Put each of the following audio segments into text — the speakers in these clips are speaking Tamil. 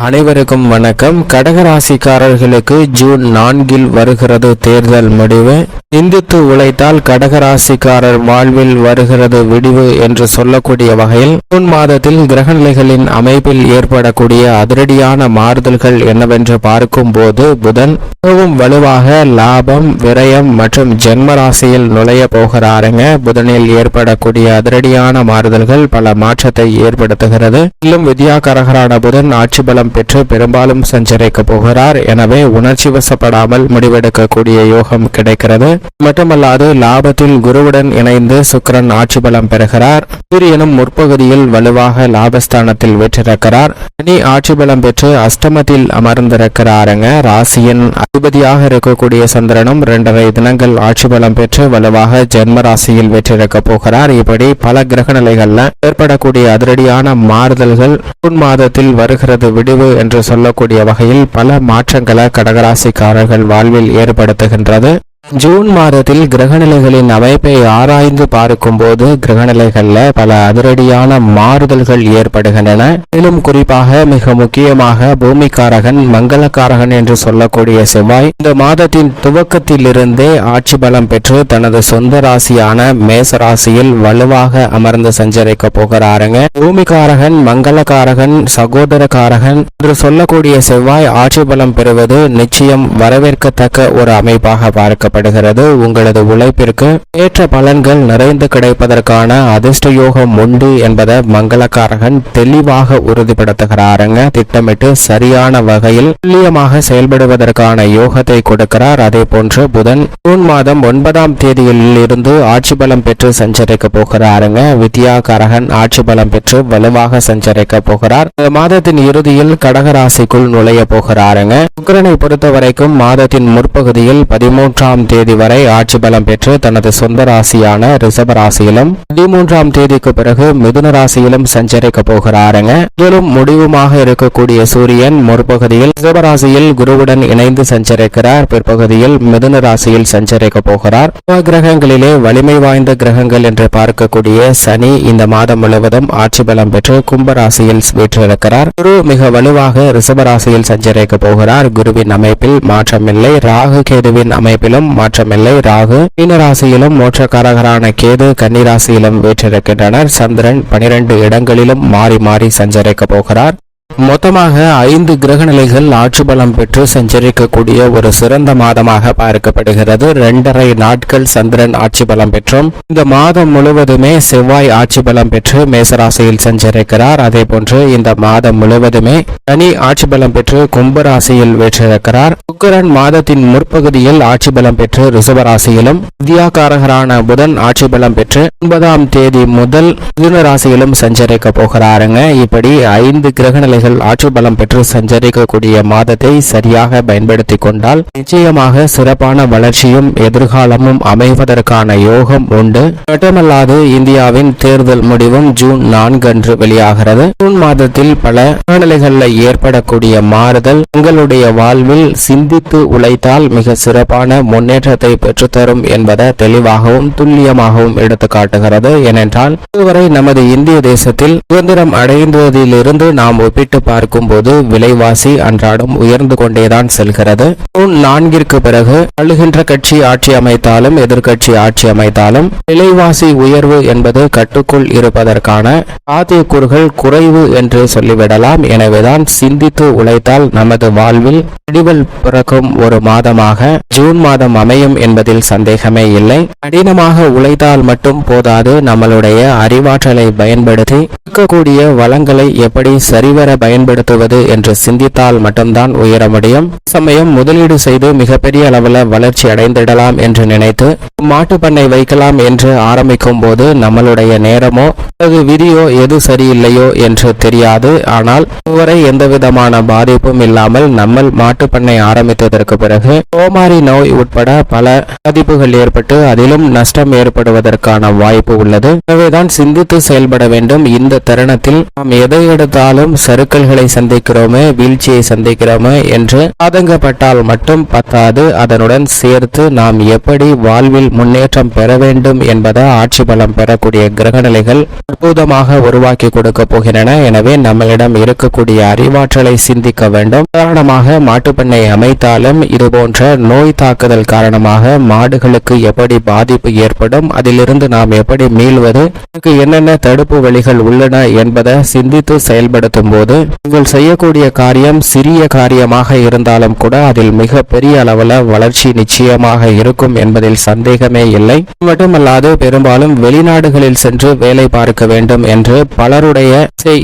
அனைவருக்கும் வணக்கம். கடகராசிக்காரர்களுக்கு ஜூன் 4 வருகிறது தேர்தல் முடிவு. சிந்தித்து உழைத்தால் கடகராசிக்காரர் வாழ்வில் வருகிறது விடிவு என்று சொல்லக்கூடிய வகையில் ஜூன் மாதத்தில் கிரகநிலைகளின் அமைப்பில் ஏற்படக்கூடிய அதிரடியான மாறுதல்கள் என்னவென்று பார்க்கும் போது புதன் மிகவும் வலுவாக லாபம், விரயம் மற்றும் ஜென்ம ராசியில் நுழைய போகிறாருங்க. புதனில் ஏற்படக்கூடிய அதிரடியான மாறுதல்கள் பல மாற்றத்தை ஏற்படுத்துகிறது. மேலும் வித்யாகாரகரான புதன் ஆட்சி பலம் பெற்று பெரும்பாலும் சஞ்சரிக்க போகிறார். எனவே உணர்ச்சி வசப்படாமல் முடிவெடுக்கக்கூடிய யோகம் கிடைக்கிறது. மட்டுமல்லாது லாபத்தில் குருவுடன் இணைந்து சுக்கிரன் ஆட்சி பலம் பெறுகிறார். சூரியனும் முற்பகுதியில் வலுவாக லாபஸ்தானத்தில் வெற்றிருக்கிறார். சனி ஆட்சி பலம் பெற்று அஷ்டமத்தில் அமர்ந்திருக்கிறாருங்க. ராசியின் அதிபதியாக இருக்கக்கூடிய சந்திரனும் 2.5 தினங்கள் ஆட்சி பலம் பெற்று வலுவாக ஜென்ம ராசியில் வெற்றிருக்க போகிறார். இப்படி பல கிரக நிலைகள்ல ஏற்படக்கூடிய அதிரடியான மாறுதல்கள் ஜூன் மாதத்தில் வருகிறது விடுவு என்று சொல்லக்கூடிய வகையில் பல மாற்றங்களை கடகராசிக்காரர்கள் வாழ்வில் ஏற்படுத்துகின்றது. ஜூன் மாதத்தில் கிரகநிலைகளின் அமைப்பை ஆராய்ந்து பார்க்கும் போது கிரகநிலைகள்ல பல அதிரடியான மாறுதல்கள் ஏற்படுகின்றன. மேலும் குறிப்பாக மிக முக்கியமாக பூமிக்காரகன், மங்களக்காரகன் என்று சொல்லக்கூடிய செவ்வாய் இந்த மாதத்தின் துவக்கத்திலிருந்தே ஆட்சி பலம் பெற்று தனது சொந்த ராசியான மேச ராசியில் வலுவாக அமர்ந்து சஞ்சரிக்க போகிறாருங்க. பூமிக்காரகன், மங்களக்காரகன், சகோதரக்காரகன் என்று சொல்லக்கூடிய செவ்வாய் ஆட்சி பலம் பெறுவது நிச்சயம் வரவேற்கத்தக்க ஒரு அமைப்பாக பார்க்க உங்களது உழைப்பிற்கு ஏற்ற பலன்கள் நிறைந்து கிடைப்பதற்கான அதிர்ஷ்ட யோகம் உண்டு என்பதை மங்களக்காரகன் தெளிவாக உறுதிப்படுத்துகிறாருங்க. திட்டமிட்டு சரியான வகையில் துல்லியமாக செயல்படுவதற்கான யோகத்தை கொடுக்கிறார். அதே போன்று புதன் ஜூன் மாதம் 9ஆம் தேதியில் இருந்து ஆட்சி பலம் பெற்று சஞ்சரிக்க போகிறாருங்க. வித்யாகாரகன் ஆட்சி பலம் பெற்று வலுவாக சஞ்சரிக்க போகிறார். இந்த மாதத்தின் இறுதியில் கடகராசிக்குள் நுழைய போகிறாருங்க. சுக்கிரனை பொறுத்த வரைக்கும் மாதத்தின் முற்பகுதியில் 13ஆம் தேதி வரை ஆட்சி பலம் பெற்று தனது சொந்த ராசியான ரிஷப ராசியிலும் 13ஆம் தேதிக்கு பிறகு மிதுன ராசியிலும் சஞ்சரிக்க போகிறாருங்க. மேலும் முடிவுமாக இருக்கக்கூடிய சூரியன் முற்பகுதியில் ரிஷப ராசியில் குருவுடன் இணைந்து சஞ்சரிக்கிறார். பிற்பகுதியில் மிதுன ராசியில் சஞ்சரிக்க போகிறார். கிரகங்களிலே வலிமை வாய்ந்த கிரகங்கள் என்று பார்க்கக்கூடிய சனி இந்த மாதம் முழுவதும் ஆட்சி பலம் பெற்று கும்ப ராசியில் வீற்றிருக்கிறார். குரு மிக வலுவாக ரிஷப ராசியில் சஞ்சரிக்க போகிறார். குருவின் அமைப்பில் மாற்றமில்லை. ராகு கேதுவின் அமைப்பிலும் மாற்றமில்லை. ராகு மீன ராசியிலும் மோட்சக்காரகரான கேது கன்னி ராசியிலும் வீற்றிருக்கின்றனர். சந்திரன் 12 இடங்களிலும் மாறி மாறி சஞ்சரிக்க போகிறார். மொத்தமாக 5 கிரக நிலைகள் ஆட்சி பலம் பெற்று சஞ்சரிக்கக்கூடிய ஒரு சிறந்த மாதமாக பார்க்கப்படுகிறது. 2.5 நாட்கள் சந்திரன் ஆட்சி பலம் பெற்றும் இந்த மாதம் முழுவதுமே செவ்வாய் ஆட்சி பலம் பெற்று மேசராசியில் சஞ்சரிக்கிறார். அதே போன்று இந்த மாதம் முழுவதுமே சனி ஆட்சி பலம் பெற்று கும்பராசியில் வீற்றிருக்கிறார். சுக்கிரன் மாதத்தின் முற்பகுதியில் ஆட்சி பலம் பெற்று ரிஷபராசியிலும் வித்யாகாரகரான புதன் ஆட்சி பலம் பெற்று 9ஆம் தேதி முதல் மிதுன ராசியிலும் சஞ்சரிக்க போகிறாருங்க. இப்படி 5 கிரக நிலைகள் ஆட்சி பலம் பெற்று சஞ்சரிக்கக்கூடிய மாதத்தை சரியாக பயன்படுத்தி கொண்டால் நிச்சயமாக சிறப்பான வளர்ச்சியும் எதிர்காலமும் அமைவதற்கான யோகம் உண்டு. மட்டுமல்லாது இந்தியாவின் தேர்தல் முடிவும் ஜூன் 4 அன்று வெளியாகிறது. ஜூன் மாதத்தில் பல நிலைகளில் ஏற்படக்கூடிய மாறுதல் உங்களுடைய வாழ்வில் சிந்தித்து உழைத்தால் மிக சிறப்பான முன்னேற்றத்தை பெற்றுத்தரும் என்பதை தெளிவாகவும் துல்லியமாகவும் எடுத்து காட்டுகிறது. ஏனென்றால் இதுவரை நமது இந்திய தேசத்தில் சுதந்திரம் அடைந்ததிலிருந்து நாம் ஒப்பிட்டு பார்க்கும் போது விலைவாசி அன்றாடம் உயர்ந்து கொண்டேதான் செல்கிறது. ஜூன் 4ற்கு பிறகு ஆளுகின்ற கட்சி ஆட்சி அமைத்தாலும் எதிர்கட்சி ஆட்சி அமைத்தாலும் விலைவாசி உயர்வு என்பது கட்டுக்குள் இருப்பதற்கான சாத்தியக்கூறுகள் குறைவு என்று சொல்லிவிடலாம். எனவேதான் சிந்தித்து உழைத்தால் நமது வாழ்வில் விடிவல் பிறக்கும் ஒரு மாதமாக ஜூன் மாதம் அமையும் என்பதில் சந்தேகமே இல்லை. கடினமாக உழைத்தால் மட்டும் போதாது, நம்மளுடைய அறிவாற்றலை பயன்படுத்தி இருக்கக்கூடிய வளங்களை எப்படி சரிவர பயன்படுத்துவது என்று சிந்தித்தால் மட்டும்தான் உயர முடியும். சமயம் முதலீடு செய்து மிகப்பெரிய அளவில் வளர்ச்சி அடைந்திடலாம் என்று நினைத்து மாட்டு பண்ணை வைக்கலாம் என்று ஆரம்பிக்கும் போது நம்மளுடைய நேரமோ அல்லது விதியோ எது சரியில்லையோ என்று தெரியாது. ஆனால் இதுவரை எந்த விதமான பாதிப்பும் இல்லாமல் நம்ம மாட்டு பண்ணை ஆரம்பித்து ஆரம்பித்ததற்கு பிறகு கோமாரி நோய் உட்பட பல பாதிப்புகள் ஏற்பட்டு அதிலும் நஷ்டம் ஏற்படுவதற்கான வாய்ப்பு உள்ளது. எனவேதான் சிந்தித்து செயல்பட வேண்டும். இந்த தருணத்தில் நாம் எதை எடுத்தாலும் சறுக்கல்களை சந்திக்கிறோமே, வீழ்ச்சியை சந்திக்கிறோமே என்று ஆதங்கப்பட்டால் மட்டும் பத்தாது. அதனுடன் சேர்த்து நாம் எப்படி வாழ்வில் முன்னேற்றம் பெற வேண்டும் என்பதை ஆட்சி பலம் பெறக்கூடிய கிரகநிலைகள் அற்புதமாக உருவாக்கி கொடுக்க போகின்றன. எனவே நம்மளிடம் இருக்கக்கூடிய அறிவாற்றலை சிந்திக்க வேண்டும். உதாரணமாக மாட்டுப்பண்ணை அமைத்தாலும் இதுபோன்ற நோய் தாக்குதல் காரணமாக மாடுகளுக்கு எப்படி பாதிப்பு ஏற்படும், அதிலிருந்து நாம் எப்படி மீள்வது, என்னென்ன தடுப்பு வழிகள் உள்ளன என்பதை சிந்தித்து செயல்படுத்தும் போது நீங்கள் செய்யக்கூடிய காரியம் சிறிய காரியமாக இருந்தாலும் கூட அதில் மிக பெரிய அளவில் வளர்ச்சி நிச்சயமாக இருக்கும் என்பதில் சந்தேகமே இல்லை. மட்டுமல்லாது பெரும்பாலும் வெளிநாடுகளில் சென்று வேலை பார்க்க வேண்டும் என்று பலருடைய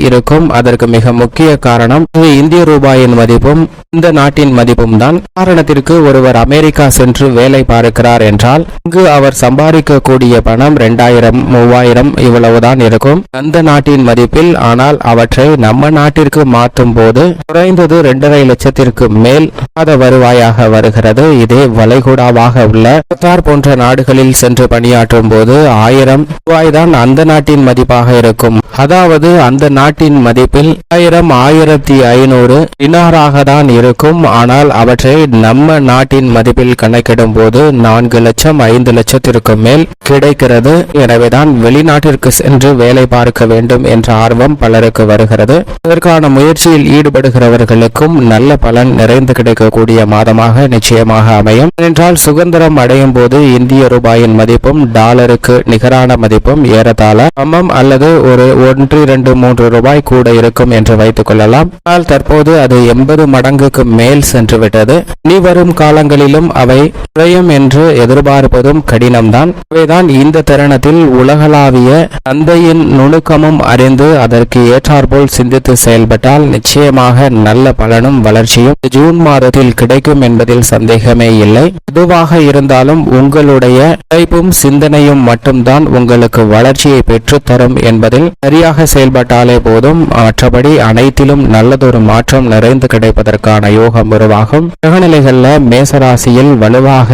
இருக்கும். அதற்கு மிக முக்கிய காரணம் இந்திய ரூபாயின் மதிப்பும் இந்த நாட்டின் மதிப்பும் தான். காரணத்திற்கு ஒருவர் அமெரிக்கா சென்று வேலை பார்க்கிறார் என்றால் இங்கு அவர் சம்பாதிக்கக்கூடிய பணம் 2000 3000 இவ்வளவுதான் இருக்கும் அந்த நாட்டின் மதிப்பில். ஆனால் அவற்றை நம்ம நாட்டிற்கு மாற்றும் போது குறைந்தது 2.5 லட்சத்திற்கு மேல் மாத வருவாயாக வருகிறது. இதே வளைகுடாவாக உள்ள கத்தார் போன்ற நாடுகளில் சென்று பணியாற்றும் போது 1000 ரூபாய் தான் அந்த நாட்டின் மதிப்பாக இருக்கும். அதாவது அந்த நாட்டின் மதிப்பில் 1500 டினாராக தான் இருக்கும். ஆனால் அவற்றை நம்ம நாட்டின் மதிப்பில் கணக்கிடும் போது 4 லட்சம் 5 லட்சத்திற்கு மேல் கிடைக்கிறது. எனவேதான் வெளிநாட்டிற்கு சென்று வேலை பார்க்க வேண்டும் என்ற ஆர்வம் பலருக்கு வருகிறது. இதற்கான முயற்சியில் ஈடுபடுகிறவர்களுக்கும் நல்ல பலன் நிறைந்து கிடைக்கக்கூடிய மாதமாக நிச்சயமாக அமையும். என்றால் சுதந்திரம் அடையும் போது இந்திய ரூபாயின் மதிப்பும் டாலருக்கு நிகரான மதிப்பும் ஏறத்தாழ சமம் அல்லது ஒரு 1 2 3 ரூபாய் கூட இருக்கும் என்று வைத்துக் கொள்ளலாம். ஆனால் தற்போது அது 80 மடங்குக்கு மேல் சென்று விட்டது. இனி வரும் காலங்களிலும் அவை குறையும் என்று எதிர்பார்ப்பதும் கடினம்தான். அவைதான் இந்த தருணத்தில் உலகளாவிய சந்தையின் நுணுக்கமும் அறிந்து அதற்கு ஏற்றாற்போல் சிந்தித்து செயல்பட்டால் நிச்சயமாக நல்ல பலனும் வளர்ச்சியும் ஜூன் மாதத்தில் கிடைக்கும் என்பதில் சந்தேகமே இல்லை. எதுவாக இருந்தாலும் உங்களுடைய உழைப்பும் சிந்தனையும் மட்டும்தான் உங்களுக்கு வளர்ச்சியை பெற்றுத்தரும் என்பதில் சரியாக செயல்பட்டாலே போதும். மற்றபடி அனைத்திலும் நல்லதொரு மாற்றம் நிறைந்து கிடைப்பதற்கான யோகம் உருவாகும். கிரகநிலைகள்ல மேசராசியில் வலுவாக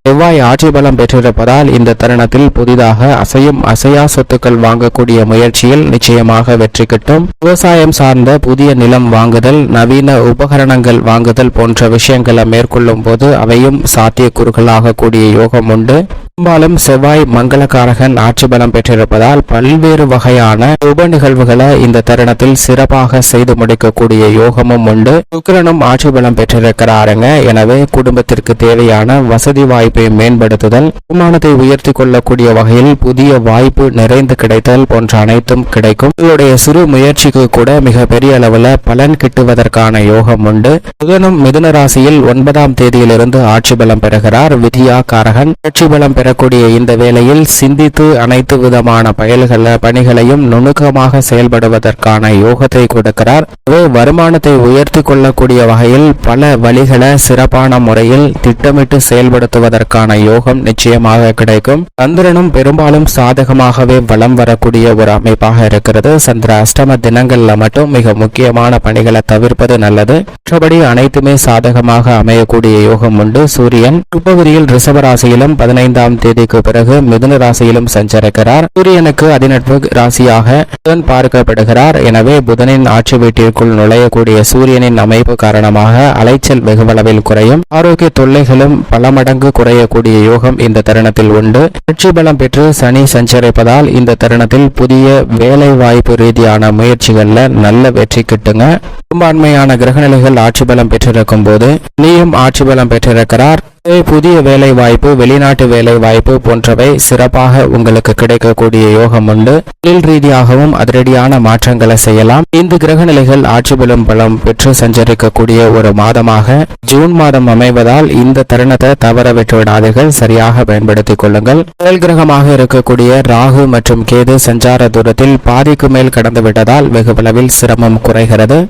செவ்வாய் ஆட்சி பலம் பெற்றிருப்பதால் இந்த தருணத்தில் புதிதாக அசையும் அசையா சொத்துக்கள் வாங்கக்கூடிய முயற்சியில் நிச்சயமாக வெற்றி கிட்டும். விவசாயம் சார்ந்த புதிய நிலம் வாங்குதல், நவீன உபகரணங்கள் வாங்குதல் போன்ற விஷயங்களை மேற்கொள்ளும் போது அவையும் சாத்தியக்கூறுகளாக கூடிய யோகம் உண்டு. பெரும்பாலும் செவ்வாய் மங்களகாரகன் ஆட்சி பலம் பெற்றிருப்பதால் பல்வேறு வகையான உப நிகழ்வுகளை இந்த தருணத்தில் சிறப்பாக செய்து முடிக்கக்கூடிய யோகமும் உண்டு. சுக்கிரனும் ஆட்சி பலம் பெற்றிருக்கிறாருங்க. எனவே குடும்பத்திற்கு தேவையான வசதி வாய்ப்பை மேம்படுத்துதல், வருமானத்தை உயர்த்தி கொள்ளக்கூடிய வகையில் புதிய வாய்ப்பு நிறைந்து கிடைத்தல் போன்ற அனைத்தும் கிடைக்கும். உங்களுடைய சிறு முயற்சிக்கு கூட மிக பெரிய அளவில் பலன் கிட்டுவதற்கான யோகம் உண்டு. புதனும் மிதுன ராசியில் 9ஆம் தேதியிலிருந்து ஆட்சி பலம் பெறுகிறார். வித்யா காரகன் ஆட்சி பலம் பெறக்கூடிய இந்த வேளையில் சிந்தித்து அனைத்து விதமான பணிகளையும் நுணுக்கமாக செயல்படுவதற்கான யோகத்தை கொடுக்கிறார். வருமானத்தை உயர்த்தி கொள்ளக்கூடிய வகையில் பல வழிகளை சிறப்பான முறையில் திட்டமிட்டு செயல்படுத்துவதற்கான யோகம் நிச்சயமாக கிடைக்கும். சந்திரனும் பெரும்பாலும் சாதகமாகவே வலம் வரக்கூடிய ஒரு அமைப்பாக இருக்கிறது. சந்திர அஷ்டம தினங்கள்ல மட்டும் மிக முக்கியமான பணிகளை தவிர்ப்பது நல்லது. மற்றபடி அனைத்துமே சாதகமாக அமையக்கூடிய யோகம் உண்டு. சூரியன் பிப்ரவரியில் ரிஷபராசியிலும் 15ஆம் தேதிக்கு பிறகு மிதுன ராசியிலும் சஞ்சரிக்கிறார். சூரியனுக்கு அதிநட்பு ராசியாக புதன் பார்க்கப்படுகிறார். எனவே புதனின் ஆட்சி வீட்டிற்குள் நுழையக்கூடிய சூரியனின் அமைப்பு காரணமாக அலைச்சல் வெகுவளவில் குறையும். ஆரோக்கிய தொல்லைகளும் பல மடங்கு குறையக்கூடிய யோகம் இந்த தருணத்தில் உண்டு. ஆட்சி பலம் பெற்று சனி சஞ்சரிப்பதால் இந்த தருணத்தில் புதிய வேலை வாய்ப்பு ரீதியான முயற்சிகள்ல நல்ல வெற்றி கிட்டுங்க. பெரும்பான்மையான கிரகநிலைகள் ஆட்சி பலம் பெற்றிருக்கும் போது நீயும் ஆட்சி பலம் பெற்றிருக்கிறார். புதிய வேலை வாய்ப்பு, வெளிநாட்டு வேலை வாய்ப்பு போன்றவை சிறப்பாக உங்களுக்கு கிடைக்கக்கூடிய யோகம் உண்டு. தொழில் ரீதியாகவும் அதிரடியான மாற்றங்களை செய்யலாம். இந்த கிரக நிலைகள் ஆட்சி பலம் பெற்று சஞ்சரிக்கக்கூடிய ஒரு மாதமாக ஜூன் மாதம் அமைவதால் இந்த தருணத்தை தவற விட்டுவிடாதீர்கள். சரியாக பயன்படுத்திக் கொள்ளுங்கள். தொழில் கிரகமாக இருக்கக்கூடிய ராகு மற்றும் கேது சஞ்சார தூரத்தில் பாதிக்கு மேல் கடந்து விட்டதால் வெகுவளவில் சிரமம் குறைகிறது.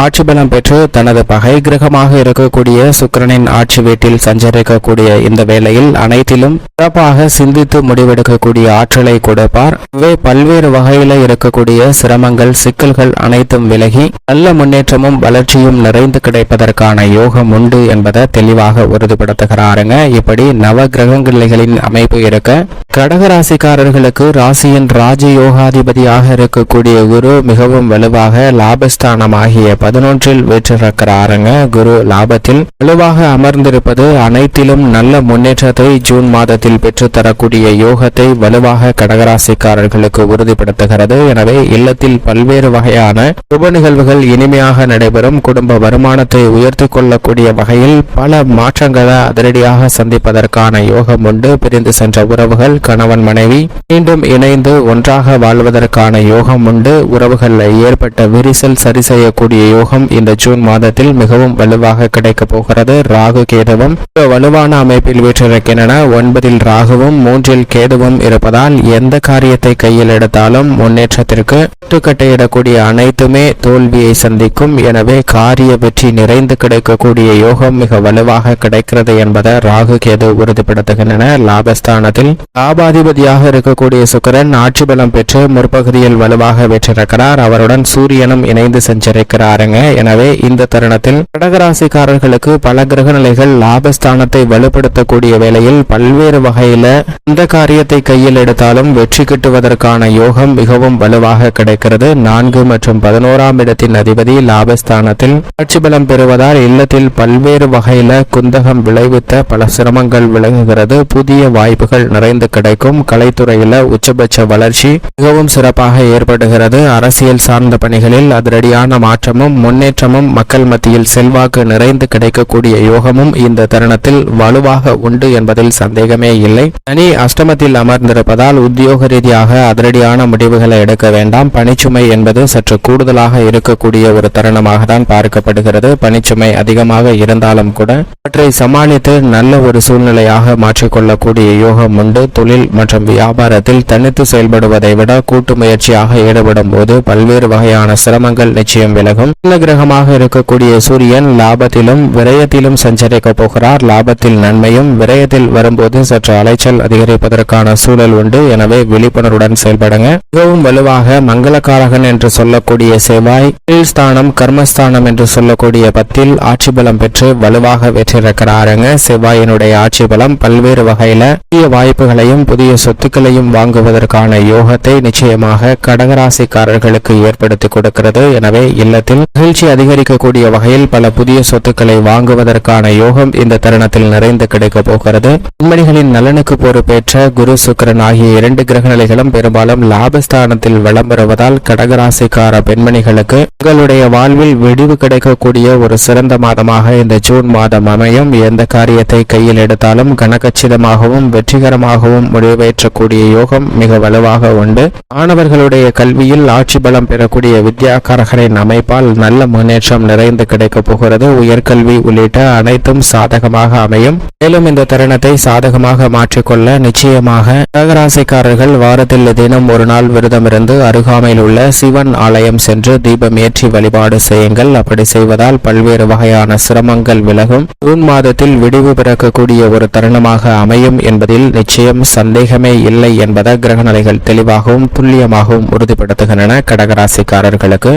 ஆட்சி பலம் பெற்று தனது பகை கிரகமாக இருக்கக்கூடிய சுக்கிரனின் ஆட்சி வீட்டில் சஞ்சரி கிடைக்கக்கூடிய இந்த வேளையில் அனைத்திலும் சிறப்பாக சிந்தித்து முடிவெடுக்கக்கூடிய ஆற்றலை கொடுப்பார். இவை பல்வேறு வகையில இருக்கக்கூடிய சிரமங்கள் சிக்கல்கள் அனைத்தும் விலகி நல்ல முன்னேற்றமும் வளர்ச்சியும் நிறைந்து கிடைப்பதற்கான யோகம் உண்டு என்பதை தெளிவாக உறுதிப்படுத்துகிறாருங்க. இப்படி நவ கிரகங்களின் அமைப்பு இருக்க கடகராசிக்காரர்களுக்கு ராசியின் ராஜயோகாதிபதியாக இருக்கக்கூடிய குரு மிகவும் வலுவாக லாபஸ்தானமாகிய 11 வீற்றிருக்கிறாருங்க. குரு லாபத்தில் வலுவாக அமர்ந்திருப்பது அனைத்திலும் நல்ல முன்னேற்றத்தை ஜூன் மாதத்தில் பெற்றுத்தரக்கூடிய யோகத்தை வலுவாக கடகராசிக்காரர்களுக்கு உறுதிப்படுத்துகிறது. எனவே இல்லத்தில் பல்வேறு வகையான சுப நிகழ்வுகள் இனிமையாக நடைபெறும். குடும்ப வருமானத்தை உயர்த்தி கொள்ளக்கூடிய வகையில் பல மாற்றங்களை அதிரடியாக சந்திப்பதற்கான யோகம் உண்டு. பிரிந்து சென்ற உறவுகள் கணவன் மனைவி மீண்டும் இணைந்து ஒன்றாக வாழ்வதற்கான யோகம் உண்டு. உறவுகளில் ஏற்பட்ட விரிசல் சரி செய்யக்கூடிய யோகம் இந்த ஜூன் மாதத்தில் மிகவும் வலுவாக கிடைக்க போகிறது. ராகு கேதுவும் வலுவான அமைப்பில் வீற்றிருக்கின்றன. 9 ராகுவும் 3 கேதுவும் இருப்பதால் எந்த காரியத்தை கையில் எடுத்தாலும் முன்னேற்றத்திற்கு முட்டுக்கட்டையிடக்கூடிய அனைத்துமே தோல்வியை சந்திக்கும். எனவே காரிய வெற்றி நிறைந்து கிடைக்கக்கூடிய யோகம் மிக வலுவாக கிடைக்கிறது என்பதை ராகு கேது உறுதிப்படுத்துகின்றன. லாபஸ்தானத்தில் லாபாதிபதியாக இருக்கக்கூடிய சுக்கிரன் ஆட்சி பலம் பெற்று முற்பகுதியில் வலுவாக வெற்றிருக்கிறார். அவருடன் சூரியனும் இணைந்து சஞ்சரிக்கிறாருங்க. எனவே இந்த தருணத்தில் கடகராசிக்காரர்களுக்கு பல கிரக நிலைகள் லாபஸ்தானத்தை வலுப்படுத்தக்கூடிய வேளையில் பல்வேறு வகையில இந்த காரியத்தை கையில் எடுத்தாலும் வெற்றி கிட்டுவதற்கான யோகம் மிகவும் வலுவாக கிடைக்கிறது. 4 மற்றும் 11ஆம் இடத்தின் அதிபதி லாபஸ்தானத்தில் ஆட்சி பலம் பெறுவதால் இல்லத்தில் பல்வேறு வகையில குந்தகம் விளைவித்த பல சிரமங்கள் விலகுகிறது. புதிய வாய்ப்புகள் நிறைந்து கிடைக்கும். கலைத்துறையில உச்சபட்ச வளர்ச்சி மிகவும் சிறப்பாக ஏற்படுகிறது. அரசியல் சார்ந்த பணிகளில் அதிரடியான மாற்றமும் முன்னேற்றமும் மக்கள் மத்தியில் செல்வாக்கு நிறைந்து கிடைக்கக்கூடிய யோகமும் இந்த தருணத்தில் வலுவாக உண்டு என்பதில் சந்தேகமே இல்லை. சனி அஷ்டமத்தில் அமர்ந்திருப்பதால் உத்தியோக ரீதியாக அதிரடியான முடிவுகளை எடுக்க வேண்டாம். பணிச்சுமை என்பது சற்று கூடுதலாக இருக்கக்கூடிய ஒரு தருணமாக தான் பார்க்கப்படுகிறது. பணிச்சுமை அதிகமாக இருந்தாலும் கூட அவற்றை சமாளித்து நல்ல ஒரு சூழ்நிலையாக மாற்றிக்கொள்ளக்கூடிய யோகம் உண்டு. தொழில் மற்றும் வியாபாரத்தில் தனித்து செயல்படுவதை விட கூட்டு முயற்சியாக ஈடுபடும் போது பல்வேறு வகையான சிரமங்கள் நிச்சயம் விலகும். நல்ல கிரகமாக இருக்கக்கூடிய சூரியன் லாபத்திலும் விரயத்திலும் சஞ்சரிக்க போகிறார். லாபத்தில் நன்மையும் விரயத்தில் வரும்போது சற்று அலைச்சல் அதிகரிப்பதற்கான சூழல் உண்டு. எனவே விழிப்புணர்வுடன் செயல்படுங்க. மிகவும் வலுவாக மங்களகாரகன் என்று சொல்லக்கூடிய செவ்வாய் ஸ்தானம் கர்மஸ்தானம் என்று சொல்லக்கூடிய 10 ஆட்சி பலம் பெற்று வலுவாக வெற்றிருக்கிறாருங்க. செவ்வாயினுடைய ஆட்சி பலம் பல்வேறு வகையில புதிய வாய்ப்புகளையும் புதிய சொத்துக்களையும் வாங்குவதற்கான யோகத்தை நிச்சயமாக கடகராசிக்காரர்களுக்கு ஏற்படுத்தி கொடுக்கிறது. எனவே இல்லத்தில் மகிழ்ச்சி அதிகரிக்கக்கூடிய வகையில் பல புதிய சொத்துக்களை வாங்குவதற்கான யோகம் இந்த தருணத்தில் நிறைந்து கிடைக்க போகிறது. பெண்மணிகளின் நலனுக்கு பொறுப்பேற்ற குரு சுக்கிரன் ஆகிய 2 கிரகநிலைகளும் பெரும்பாலும் லாபஸ்தானத்தில் வலம் பெறுவதால் கடகராசிக்கார பெண்மணிகளுக்கு உங்களுடைய வாழ்வில் விடிவு கிடைக்கக்கூடிய ஒரு சிறந்த மாதமாக இந்த ஜூன் மாதம் அமையும். எந்த காரியத்தை கையில் எடுத்தாலும் கனகச்சிதமாகவும் வெற்றிகரமாகவும் முடிவேற்றக்கூடிய யோகம் மிக வலுவாக உண்டு. மாணவர்களுடைய கல்வியில் ஆட்சி பலம் பெறக்கூடிய வித்யாகாரகரின் அமைப்பால் நல்ல முன்னேற்றம் நிறைந்து கிடைக்கப் போகிறது. உயர்கல்வி உள்ளிட்ட அனைத்தும் சாதகமாக அமையும். மேலும் இந்த தருணத்தை சாதகமாக மாற்றிக்கொள்ள நிச்சயமாக கடகராசிக்காரர்கள் வாரத்தில் தினம் ஒரு நாள் விரதமிருந்து அருகாமையில் உள்ள சிவன் ஆலயம் சென்று தீபம் ஏற்றி வழிபாடு செய்யுங்கள். அப்படி செய்வதால் பல்வேறு வகையான சிரமங்கள் விலகும். ஜூன் மாதத்தில் விடிவு பிறக்கக்கூடிய ஒரு தருணமாக அமையும் என்பதில் நிச்சயம் சந்தேகமே இல்லை என்பதை கிரகநிலைகள் தெளிவாகவும் துல்லியமாகவும் உறுதிப்படுத்துகின்றன. கடகராசிக்காரர்களுக்கு